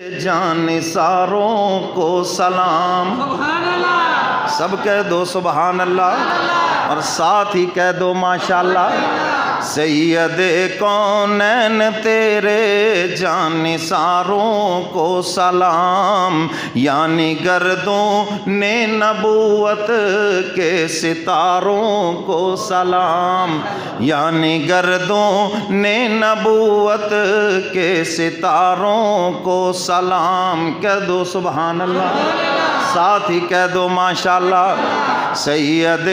جانثاروں کو سلام، سبحان اللہ، سب کہہ دو سبحان اللہ، اور ساتھ ہی کہہ دو ماشاءاللہ۔ سید کونین تیرے جانثاروں کو سلام، یعنی گردوں نے نبوت کے ستاروں کو سلام، یعنی گردوں نے نبوت کے ستاروں کو سلام۔ کہہ دو سبحان اللہ، ساتھ ہی کہہ دو ماشاءاللہ۔ سید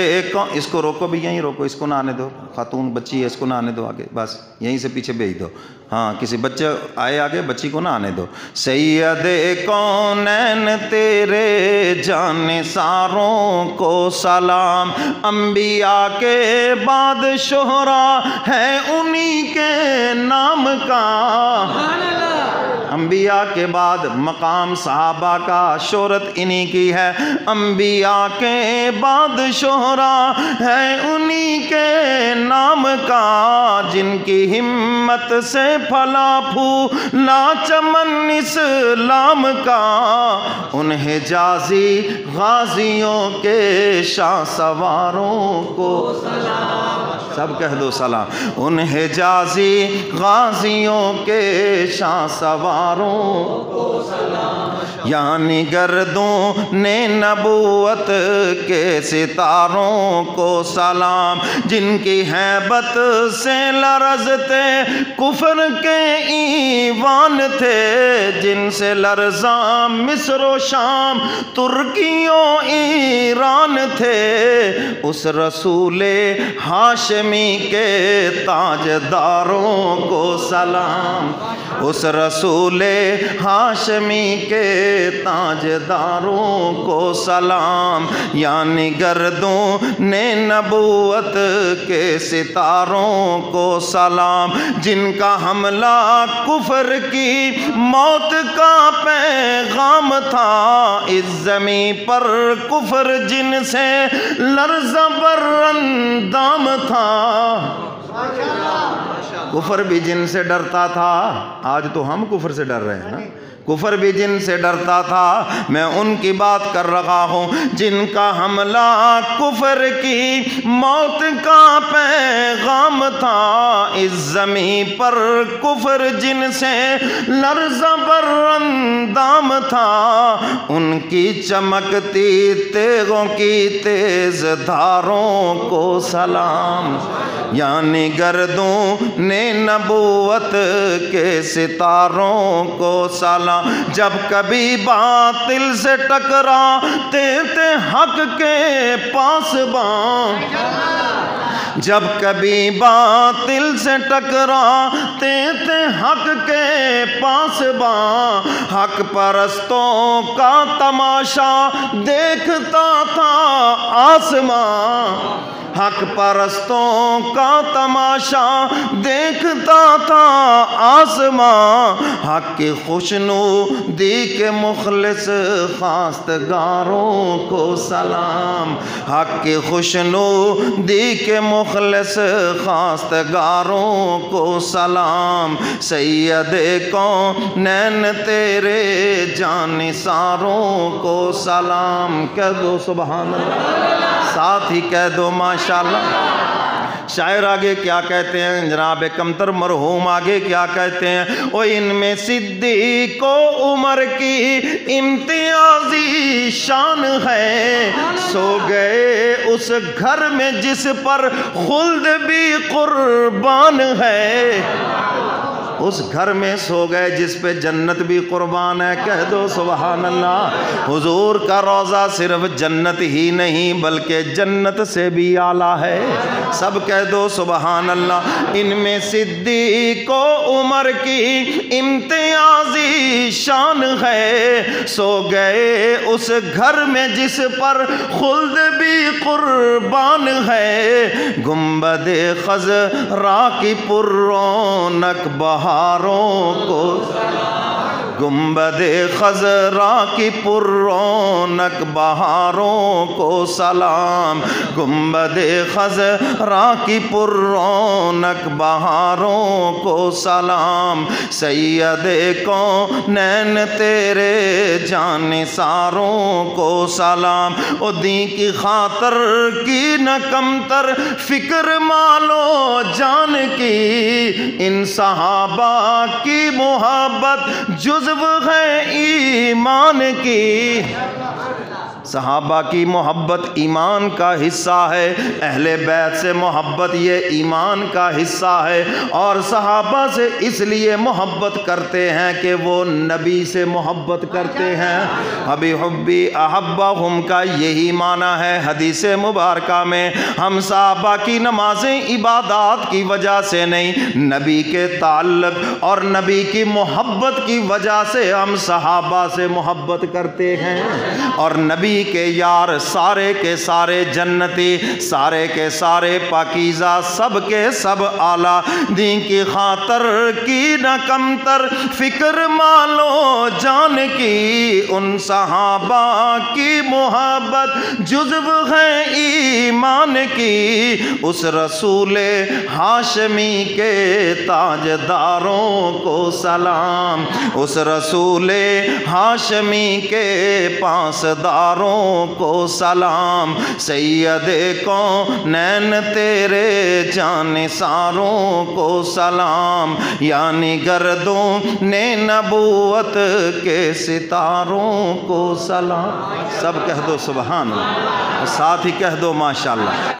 اس کو روکو بھی، یہیں روکو، اس کو نہ آنے دو، خاتون بچی ہے اس کو نہ آنے دو آگے، بس یہیں سے پیچھے بھیج دو، ہاں کسی بچے آئے آگے، بچی کو نہ آنے دو۔ سید کونین تیرے جانثاروں کو سلام، انبیاء کے بعد شہرا ہے انہی کے نام کا، انبیاء کے بعد مقام صحابہ کا شہرت انہی کی ہے، انبیاء کے بعد شہرا ہے انہی کے نام کا، جن کی ہمت سے پھلا پھولا چمن اسلام کا، ان حجازی غازیوں کے شاہ سواروں کو سلام، سب کہہ دو سلام، ان حجازی غازیوں کے شاہ سواروں کو سلام، یعنی گردوں نے نبوت کے ستاروں کو سلام، جن کی ہیبت سے لرزتے کفر کے ایوان تھے، جن سے لرزاں مصر و شام ترکیوں ایران تھے، اس رسول ہاشمی کے تاجداروں کو سلام، اس رسول ہاشمی کے تاجداروں کو سلام، یعنی گردوں نے نبوت کے ستاروں کو سلام، جن کا حملہ کفر کی موت کا پیغام تھا، اس زمین پر کفر جن سے لرزہ بر اندام تھا، کفر بھی جن سے ڈرتا تھا، آج تو ہم کفر سے ڈر رہے ہیں نا، کفر بھی جن سے ڈرتا تھا، میں ان کی بات کر رہا ہوں، جن کا حملہ کفر کی موت کا پیغام تھا، اس زمین پر کفر جن سے لرزہ بر اندام تھا، ان کی چمکتی تیغوں کی تیز دھاروں کو سلام، یعنی گردوں نے نبوت کے ستاروں کو سلام، جب کبھی باطل سے ٹکراتے تھے حق کے پاسباں، جب کبھی باطل سے ٹکراتے تھے حق کے پاسباں، حق پرستوں کا تماشا دیکھتا تھا آسمان، حق پرستوں کا تماشا دیکھتا تھا آسمان، حق کی خوشنودی کے مخلص خواستگاروں کو سلام، حق کی خوشنودی کے مخلص خواستگاروں کو سلام، سید کونین تیرے جانثاروں کو سلام۔ کہہ دو سبحان اللہ، ساتھ ہی کہہ دو ماشاءاللہ۔ شاعر آگے کیا کہتے ہیں، جناب کمتر مرحوم آگے کیا کہتے ہیں، او ان میں صدیق و عمر کی امتیازی شان ہے، سو گئے اس گھر میں جس پر خلد بھی قربان ہے، اس گھر میں سو گئے جس پہ جنت بھی قربان ہے۔ کہہ دو سبحان اللہ۔ حضور کا روضہ صرف جنت ہی نہیں بلکہ جنت سے بھی اعلیٰ ہے، سب کہہ دو سبحان اللہ۔ ان میں صدیق و عمر کی امتیازی شان ہے، سو گئے اس گھر میں جس پر خلد بھی قربان ہے، گنبد خضرا کی پر رونق بہاروں کو، گنبد خضرا کی پر رونق بہاروں کو سلام، گنبد خضرا کی پر رونق بہاروں کو سلام، سید کونین تیرے جانثاروں کو سلام۔ او دین کی خاطر کی نہ کمتر فکر مالو جان کی، ان صحابہ کی محبت جزو ہے ایمان کی۔ صحابہ کی محبت ایمان کا حصہ ہے، اہل بیت سے محبت یہ ایمان کا حصہ ہے، اور صحابہ سے اس لیے محبت کرتے ہیں کہ وہ نبی سے محبت کرتے ہیں۔ حبی حبی احبہم کا یہی معنی ہے حدیث مبارکہ میں۔ ہم صحابہ کی نمازیں عبادات کی وجہ سے نہیں، نبی کے تعلق اور نبی کی محبت کی وجہ سے ہم صحابہ سے محبت کرتے ہیں، اور نبی کے یار سارے کے سارے جنتی، سارے کے سارے پاکیزہ، سب کے سب اعلیٰ، دین کی خاطر کی نہ کمتر فکر مالو جان کی، ان صحابہ کی محبت جزو ہے ایمان کی۔ اس رسول ہاشمی کے تاجداروں کو سلام، اس رسول ہاشمی کے پاسداروں کو سلام، سید کونین تیرے جانثاروں کو سلام، یعنی گردوں نے نبوت کے ستاروں کو سلام۔ سب کہہ دو سبحان اللہ، ساتھ ہی کہہ دو ماشاءاللہ۔